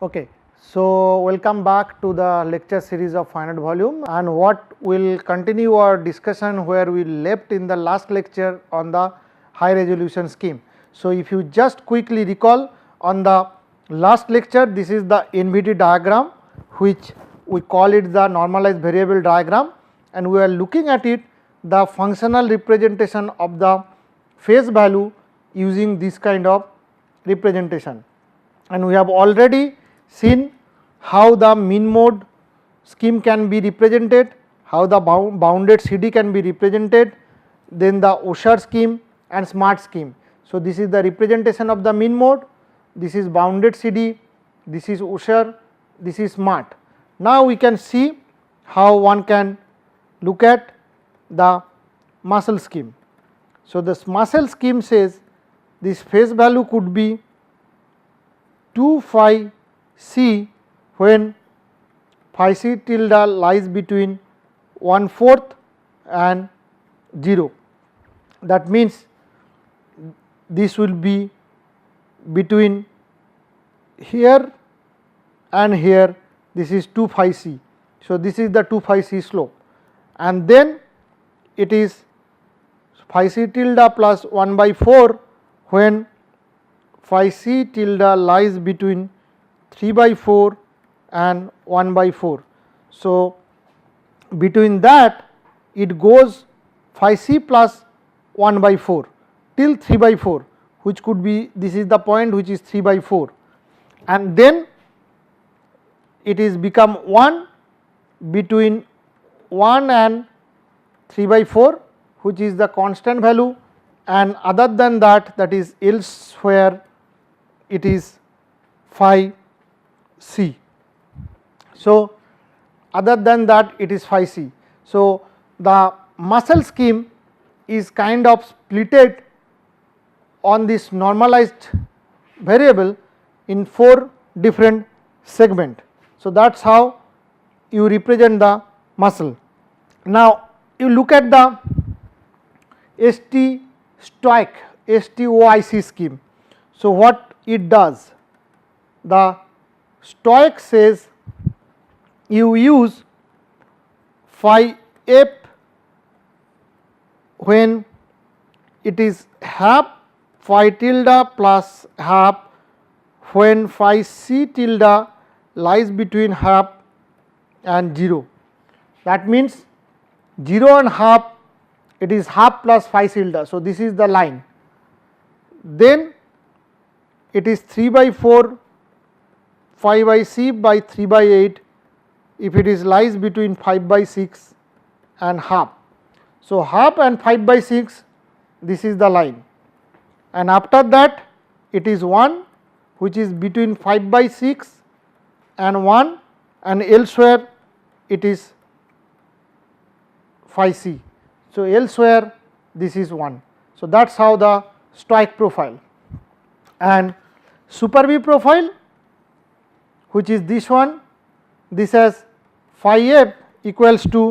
Okay, so welcome back to the lecture series of finite volume, and what will continue our discussion where we left in the last lecture on the high resolution scheme. So, if you just quickly recall, on the last lecture, this is the NVT diagram, which we call it the normalized variable diagram, and we are looking at it the functional representation of the phase value using this kind of representation. And we have already seen how the mean mode scheme can be represented, how the bounded CD can be represented, then the Usher scheme and smart scheme. So, this is the representation of the mean mode, this is bounded CD, this is Usher, this is smart. Now, we can see how one can look at the Muscle scheme. So, this Muscle scheme says this phase value could be 2 phi c when phi c tilde lies between 1/4 and 0. That means this will be between here and here, this is 2 phi c. So, this is the 2 phi c slope, and then it is phi c tilde plus 1/4 when phi c tilde lies between 3/4 and 1/4. So, between that it goes phi c plus 1/4 till 3/4, which could be, this is the point which is 3/4, and then it is become 1 between 1 and 3/4, which is the constant value, and other than that, that is elsewhere it is phi c. So, other than that it is phi c. So, the Muscle scheme is kind of splitted on this normalized variable in 4 different segment. So, that is how you represent the muscle. Now, you look at the STOIC scheme. So, what it does? The STOIC says you use phi f when it is half phi tilde plus half when phi c tilde lies between half and 0. That means 0 and half, it is half plus phi tilde. So, this is the line. Then it is 3/4 phi by c by 3/8 if it is lies between 5/6 and half. So, half and 5/6, this is the line, and after that it is 1 which is between 5/6 and 1, and elsewhere it is phi c. So, elsewhere this is 1. So, that is how the STOIC profile. And Super B profile, which is this one, this has phi f equals to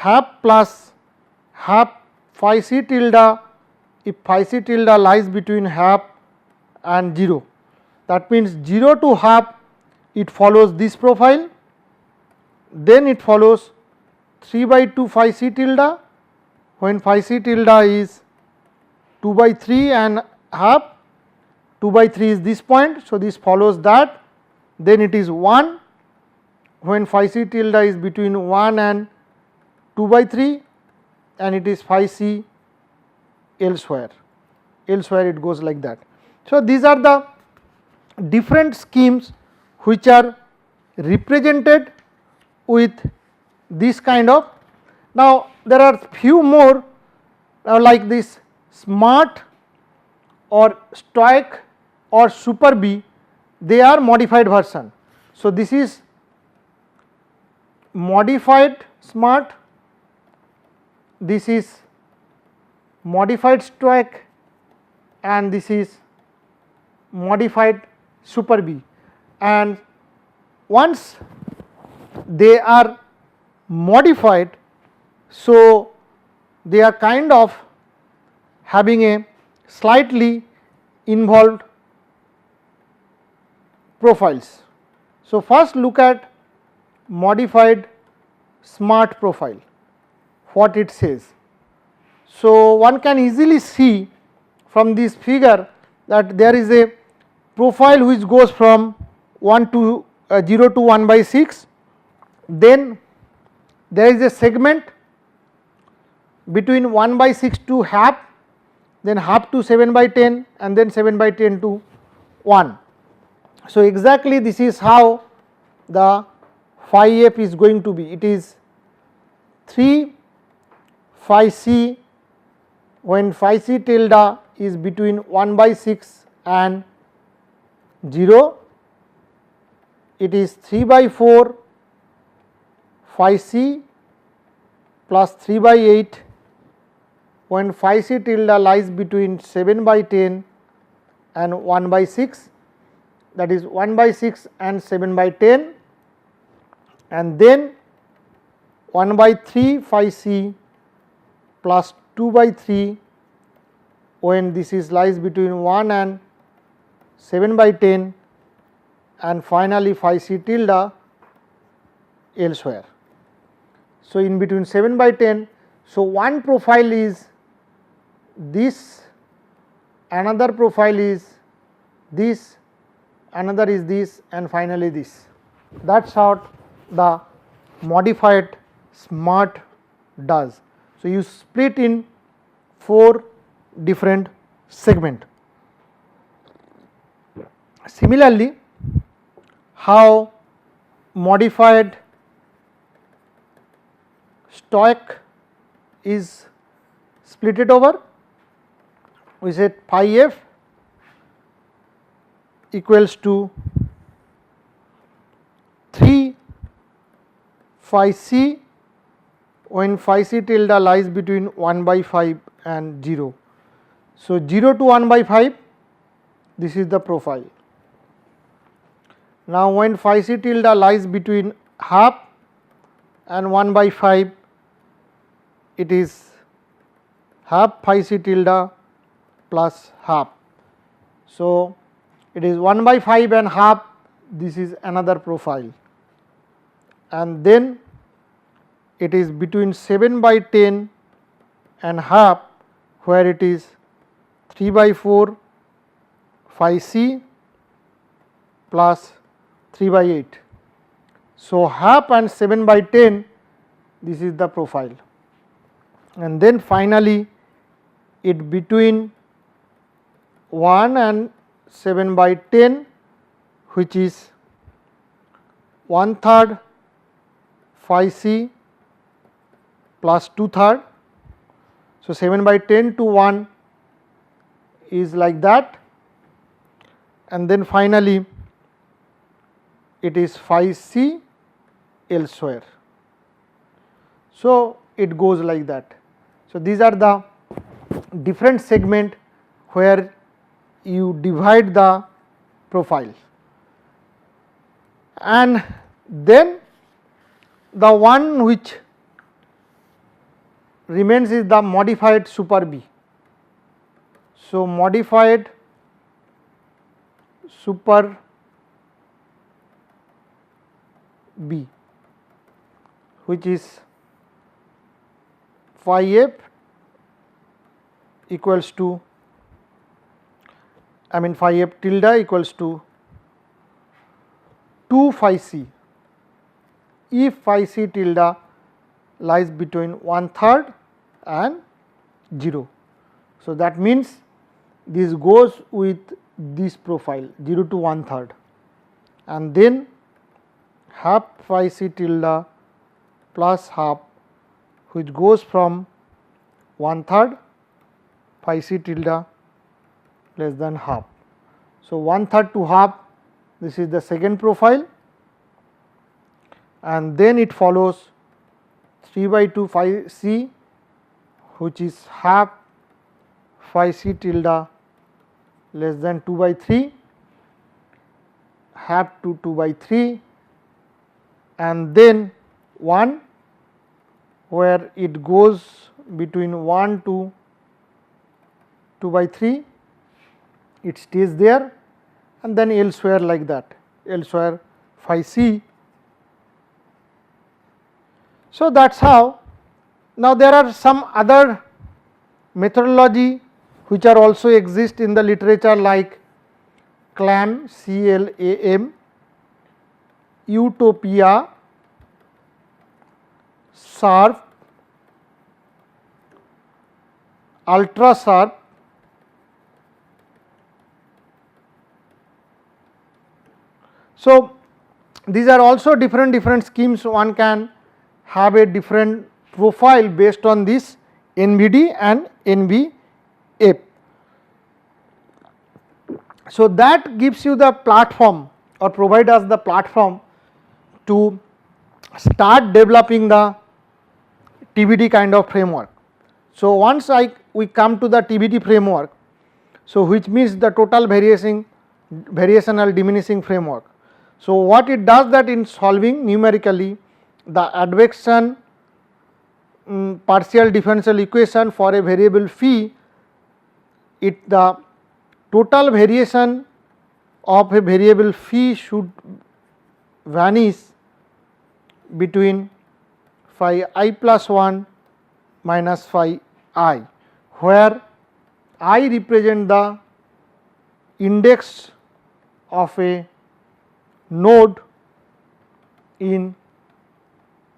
half plus half phi c tilde if phi c tilde lies between half and 0. That means 0 to half, it follows this profile, then it follows 3/2 phi c tilde when phi c tilde is 2/3 and half, 2/3 is this point. So, this follows that, then it is 1 when phi c tilde is between 1 and 2/3, and it is phi c elsewhere, it goes like that. So, these are the different schemes which are represented with this kind of. Now, there are few more like this smart or STOIC or Super B, they are modified version. So, this is modified smart, this is modified STOIC, and this is modified Super B. And once they are modified, so they are kind of having a slightly involved profiles. So, first look at modified smart profile, what it says. So, one can easily see from this figure that there is a profile which goes from 0 to 1 by 6, then there is a segment between 1 by 6 to half, then half to 7 by 10 and then 7 by 10 to 1. So, exactly this is how the phi f is going to be. It is 3 phi c when phi c tilde is between 1 by 6 and 0, it is 3 by 4 phi c plus 3 by 8 when phi c tilde lies between 7 by 10 and 1 by 6, that is 1 by 6 and 7 by 10, and then 1 by 3 phi c plus 2 by 3 when this is lies between 1 and 7 by 10, and finally phi c tilde elsewhere. So, in between 7 by 10, so one profile is this, another profile is this, another is this, and finally this. That is how the modified smart does. So, you split in 4 different segment. Similarly, how modified stoic is splitted over, we said phi f equals to 3 phi c when phi c tilde lies between 1 by 5 and 0. So, 0 to 1 by 5, this is the profile. Now, when phi c tilde lies between half and 1 by 5, it is half phi c tilde plus half. So, it is 1 by 5 and half, this is another profile, and then it is between 7 by 10 and half, where it is 3 by 4 phi c plus 3 by 8. So, half and 7 by 10, this is the profile, and then finally it between 1 and 7 by 10, which is 1/3 phi c plus 2/3. So, 7 by 10 to 1 is like that, and then finally it is phi c elsewhere. So, it goes like that. So, these are the different segment where you divide the profile, and then the one which remains is the modified super B. So, modified super B, which is phi f equals to, phi f tilde equals to 2 phi c if phi c tilde lies between 1/3 and 0. So, that means this goes with this profile 0 to 1/3, and then half phi c tilde plus half, which goes from 1/3 phi c tilde less than half. So, 1/3 to half, this is the second profile, and then it follows 3 by 2 phi c, which is half phi c tilde less than 2 by 3, half to 2 by 3, and then 1, where it goes between 1 to 2 by 3, it stays there, and then elsewhere like that. elsewhere phi c. So, that is how. Now, there are some other methodology which are also exist in the literature like CLAM, CLAM, Utopia, SHARP, Ultra SHARP, so these are also different schemes. One can have a different profile based on this NVD and NVF. So, that gives you the platform or provide us the platform to start developing the TVD kind of framework. So, once we come to the TVD framework, so which means the total variational diminishing framework. So, what it does that in solving numerically the advection partial differential equation for a variable phi, the total variation of a variable phi should vanish between phi I plus 1 minus phi I, where I represent the index of a node in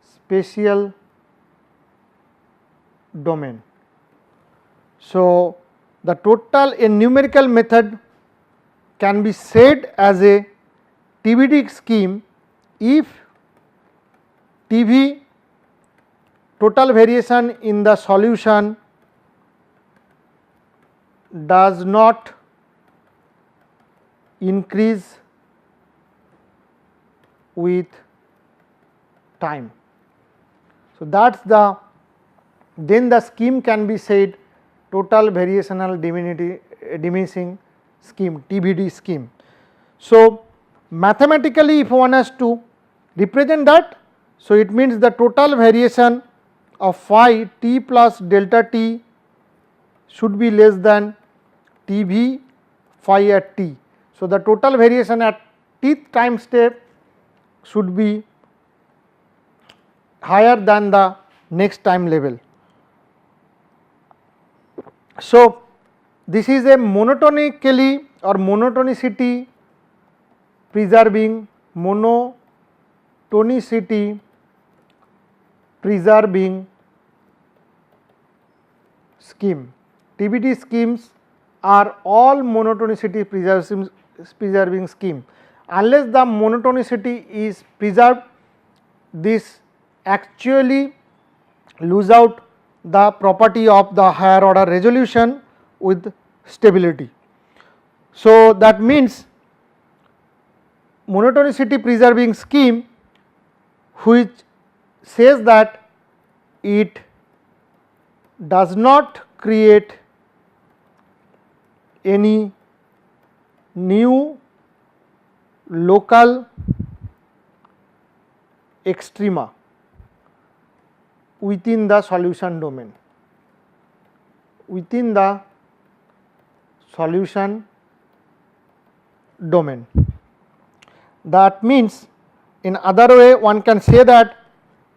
spatial domain. So, the total a numerical method can be said as a TVD scheme if TV total variation in the solution does not increase with time. So, that is then the scheme can be said total variational diminishing scheme, TVD scheme. So, mathematically if one has to represent that, so it means the total variation of phi t plus delta t should be less than TV phi at t. So, the total variation at tth time step should be higher than the next time level. So, this is a monotonically or monotonicity preserving scheme. TVD schemes are all monotonicity preserving scheme. Unless the monotonicity is preserved, this actually lose out the property of the higher order resolution with stability. So, that means monotonicity preserving scheme which says that it does not create any new local extrema within the solution domain, That means in other way one can say that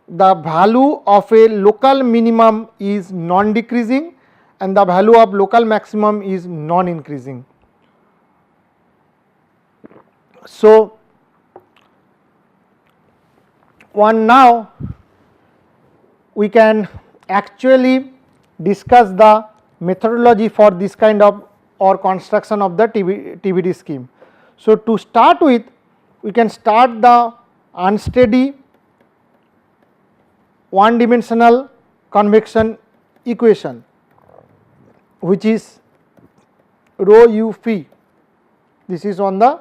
the value of a local minimum is non decreasing and the value of local maximum is non increasing. So, now we can actually discuss the methodology for this kind of or construction of the TVD scheme. So, to start with, we can start the unsteady one dimensional convection equation, which is rho u phi. This is on the,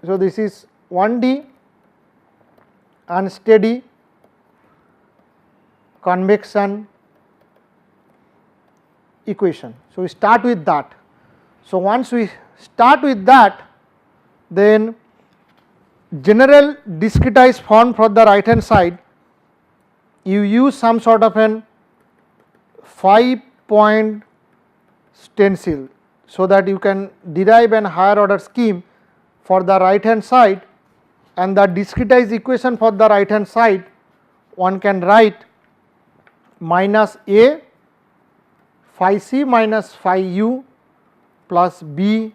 so this is 1D unsteady convection equation. So, we start with that. So, once we start with that, then general discretized form for the right hand side, you use some sort of an 5-point stencil, so that you can derive an higher order scheme for the right hand side and the discretized equation for the right hand side, one can write minus A phi c minus phi u plus B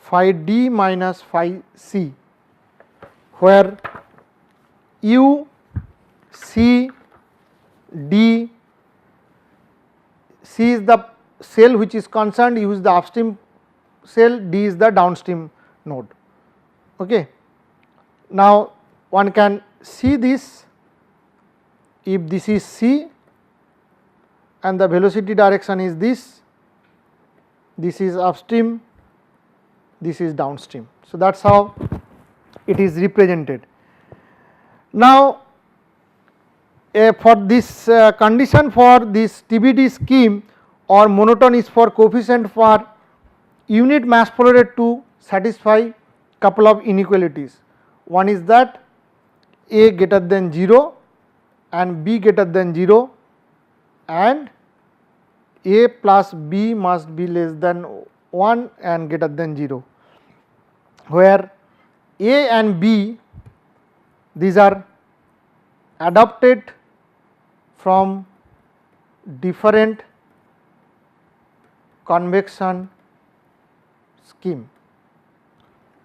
phi d minus phi c, where u, c, d, c is the cell which is concerned, u is the upstream cell, d is the downstream node. Okay. Now, one can see this, if this is c and the velocity direction is this is upstream, this is downstream. So, that is how it is represented. Now, for this condition for this TBD scheme or monotone is for coefficient for unit mass flow rate to satisfy couple of inequalities. One is that A greater than 0 and B greater than 0 and A plus B must be less than 1 and greater than 0, where A and B, these are adopted from different convection scheme.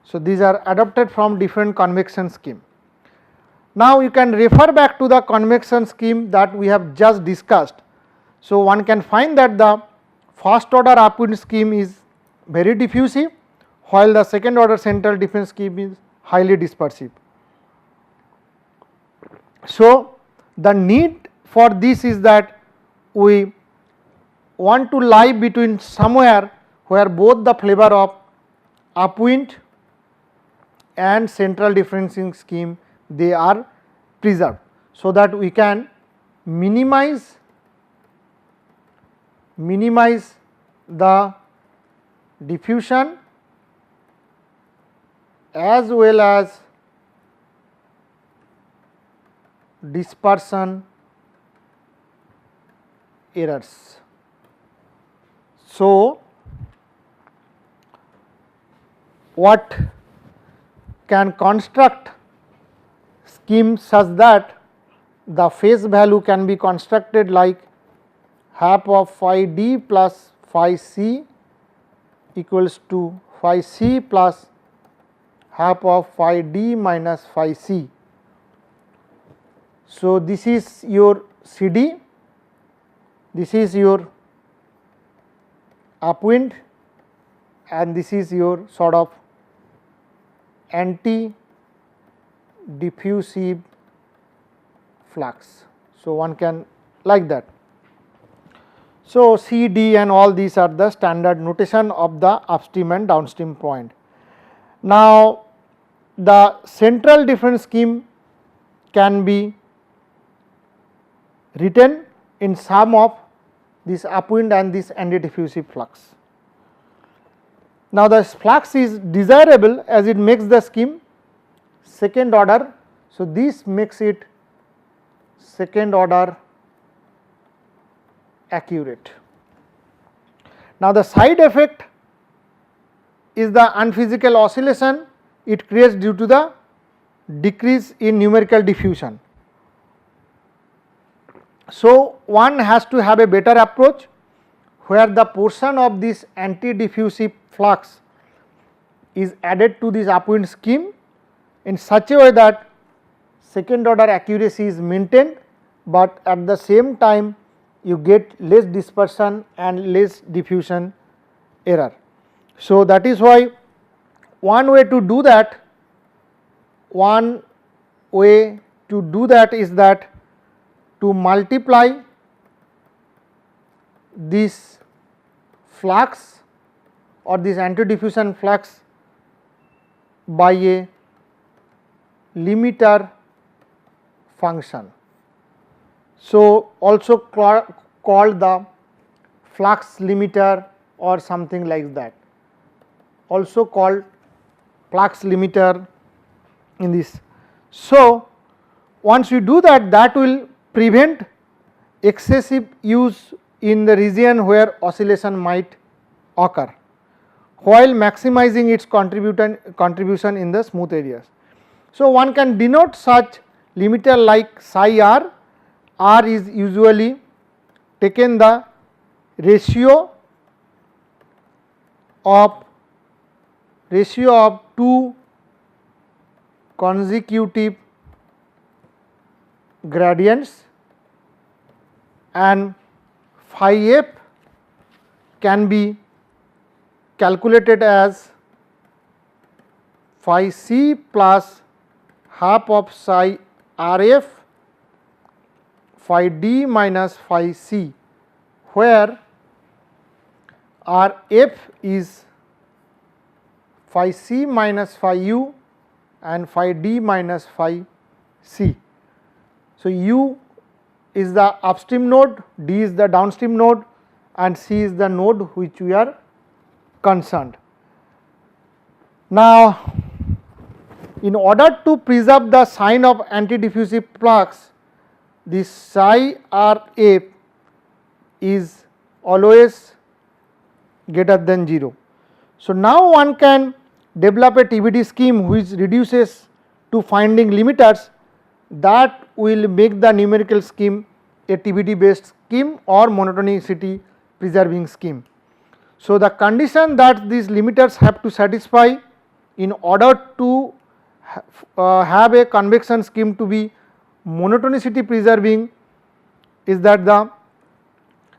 So, these are adopted from different convection scheme. Now, you can refer back to the convection scheme that we have just discussed. So, one can find that the first order upwind scheme is very diffusive, while the second order central difference scheme is highly dispersive. So, the need for this is that we want to lie between somewhere where both the flavor of upwind and central differencing scheme they are preserved, so that we can minimize the diffusion as well as dispersion errors. So, what can construct scheme such that the phase value can be constructed like half of phi d plus phi c equals to phi c plus half of phi d minus phi c. So, this is your C D, this is your upwind and this is your sort of anti diffusive flux. So, one can like that. So, C, D and all these are the standard notation of the upstream and downstream point. Now, the central difference scheme can be written in sum of this upwind and this anti-diffusive flux. Now, the flux is desirable as it makes the scheme second order. So, this makes it second order accurate. Now, the side effect is the unphysical oscillation it creates due to the decrease in numerical diffusion. So, one has to have a better approach where the portion of this anti-diffusive flux is added to this upwind scheme in such a way that second order accuracy is maintained, but at the same time you get less dispersion and less diffusion error. So, that is why one way to do that is that to multiply this flux or this anti-diffusion flux by a limiter function. So, also called the flux limiter or something like that, also called flux limiter in this. So, once you do that, that will prevent excessive use in the region where oscillation might occur. while maximizing its contribution in the smooth areas. So, one can denote such limiter like psi r. R is usually taken the ratio of two consecutive gradients, and phi f can be calculated as phi c plus half of psi r f phi d minus phi c, where r f is phi c minus phi u and phi d minus phi c. So, u is the upstream node, d is the downstream node, and c is the node which we are concerned. Now, in order to preserve the sign of antidiffusive flux, this psi r f is always greater than 0. So, now one can develop a TBD scheme which reduces to finding limiters that will make the numerical scheme a TBD based scheme or monotonicity preserving scheme. So, the condition that these limiters have to satisfy in order to have a convection scheme to be monotonicity preserving is that the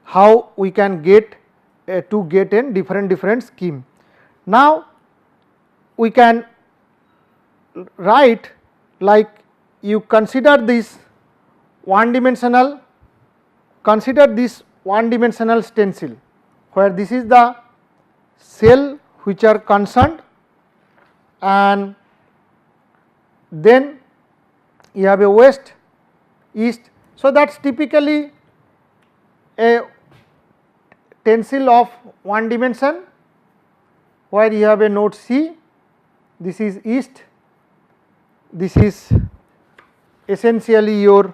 how we can get to get a different scheme. Now, we can write like you consider this one dimensional stencil, where this is the cell which are concerned, and then you have a west, east. So, that is typically a stencil of one dimension, where you have a node C, this is east, this is essentially your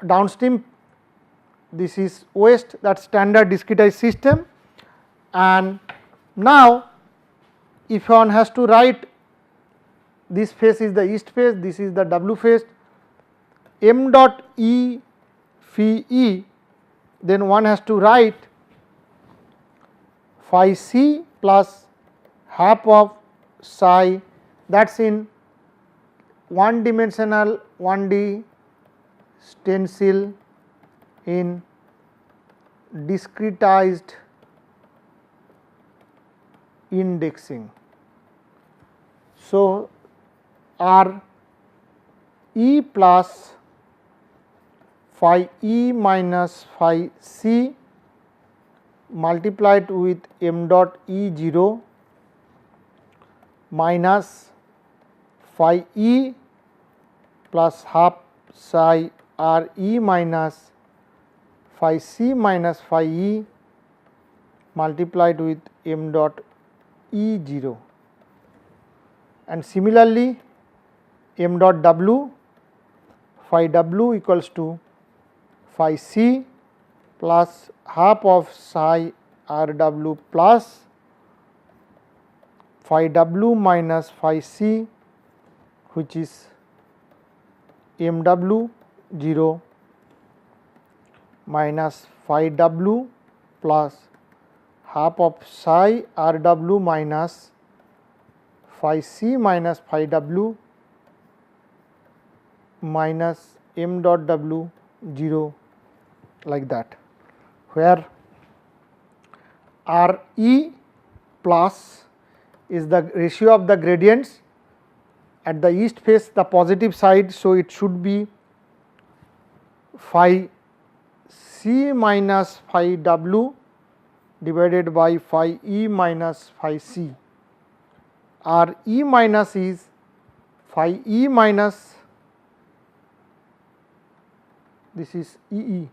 downstream, this is west, that standard discretized system. And now, if one has to write this face is the east face, this is the W face, m dot E phi E, then one has to write phi c plus half of psi, that is in one dimensional 1D stencil in discretized indexing. So, R E plus phi E minus phi C multiplied with m dot E 0 minus phi E plus half psi R E minus phi C minus phi E multiplied with m dot E 0, and similarly m dot W, phi W equals to phi C plus half of psi R W plus phi W minus phi C, which is m W 0 minus phi W plus half of psi R W minus phi C minus phi W minus m dot W 0, like that, where R E plus is the ratio of the gradients at the east face, the positive side. So, it should be phi C minus phi W divided by phi E minus phi C. R E minus is phi E minus, this is E E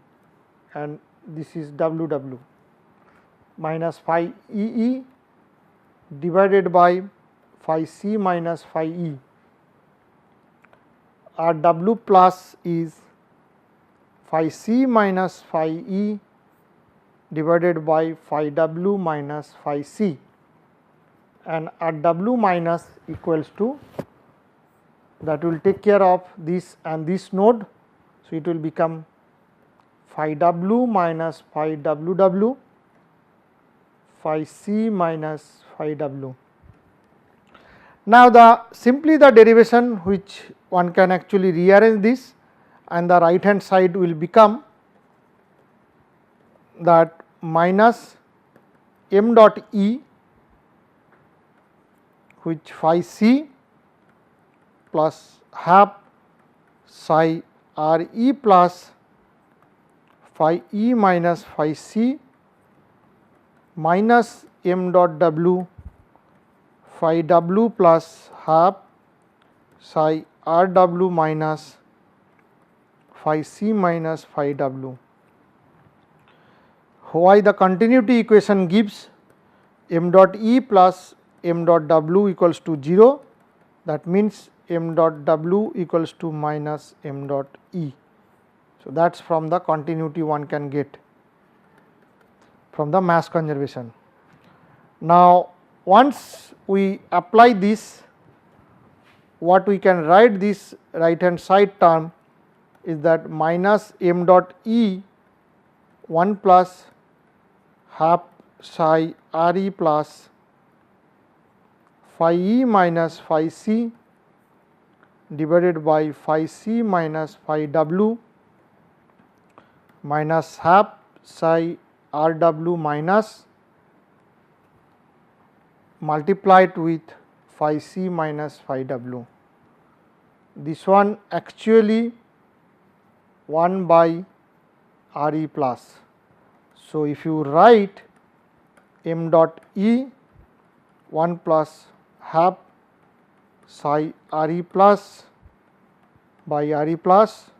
and this is W W, minus phi E E divided by phi C minus phi E. R W plus is phi C minus phi E divided by phi w minus phi c, and at w minus equals to, that will take care of this and this node. So, it will become phi w minus phi w w, phi c minus phi w. Now, simply the derivation which one can actually rearrange this, and the right hand side will become that minus m dot e, which phi c plus half psi r e plus phi e minus phi c minus m dot w phi w plus half psi r w minus phi c minus phi w. Why the continuity equation gives m dot e plus m dot w equals to 0, that means m dot w equals to minus m dot e. So, that is from the continuity one can get from the mass conservation. Now, once we apply this, what we can write this right hand side term is that minus m dot e 1 plus half psi r e plus phi e minus phi c divided by phi c minus phi w minus half psi r w minus multiplied with phi c minus phi w. This one actually 1 by r e plus. So, if you write m dot e 1 plus half psi r e plus by r e plus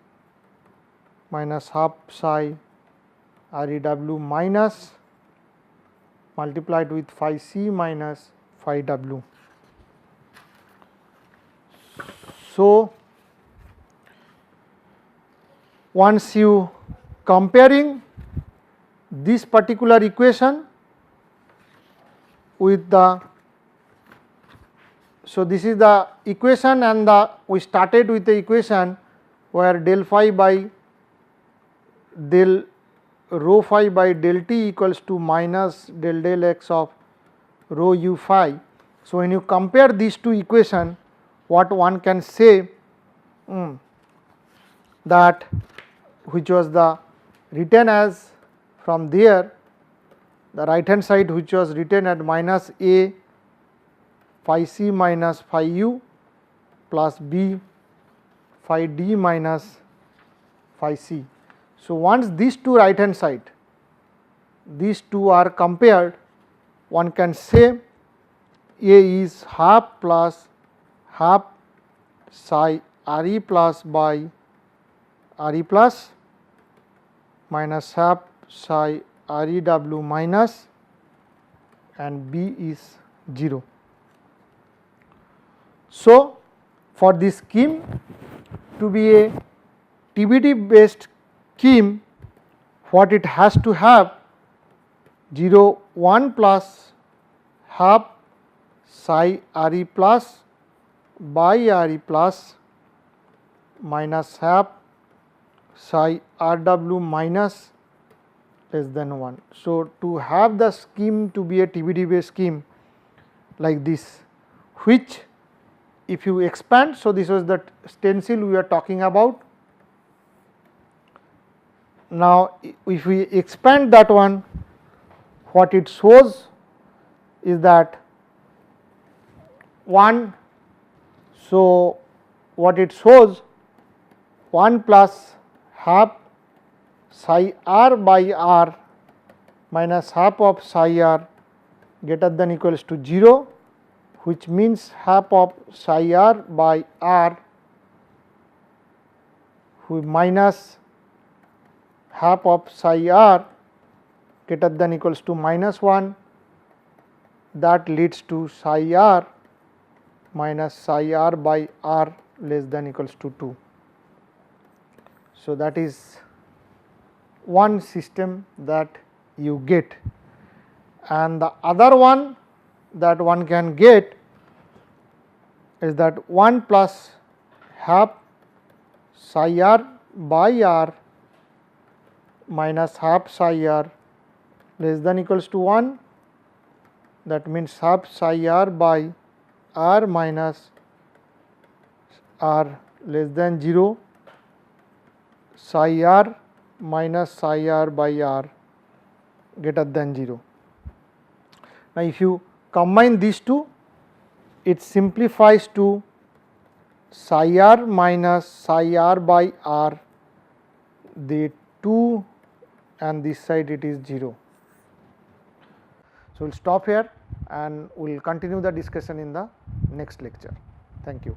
minus half psi r e w minus multiplied with phi c minus phi w. So, once you comparing this particular equation with the, so this is the equation, and we started with the equation where del phi by del rho phi by del t equals to minus del del x of rho u phi. So, when you compare these two equations, what one can say that which was the written as from there, the right hand side which was written at minus a phi c minus phi u plus b phi d minus phi c. So, once these two right hand side, these two are compared, one can say a is half plus half psi r e plus by r e plus minus half psi r e w minus, and b is 0. So, for this scheme to be a TBD based scheme, what it has to have 0 1 plus half psi r e plus by r e plus minus half psi r w minus less than 1. So, to have the scheme to be a TBD based scheme like this, which if you expand, so this was the stencil we are talking about. Now, if we expand that one, what it shows is that 1, so what it shows 1 plus half psi r by r minus half of psi r greater than equals to 0, which means half of psi r by r minus half of psi r greater than equals to minus 1, that leads to psi r minus psi r by r less than equals to 2. So, that is one system that you get, and the other one that one can get is that 1 plus half psi r by r minus half psi r less than equals to 1, that means half psi r by r minus r less than 0, psi r minus psi r by r greater than 0. Now, if you combine these two, it simplifies to psi r minus psi r by r, the 2 and this side it is 0. So, we will stop here and we will continue the discussion in the next lecture. Thank you.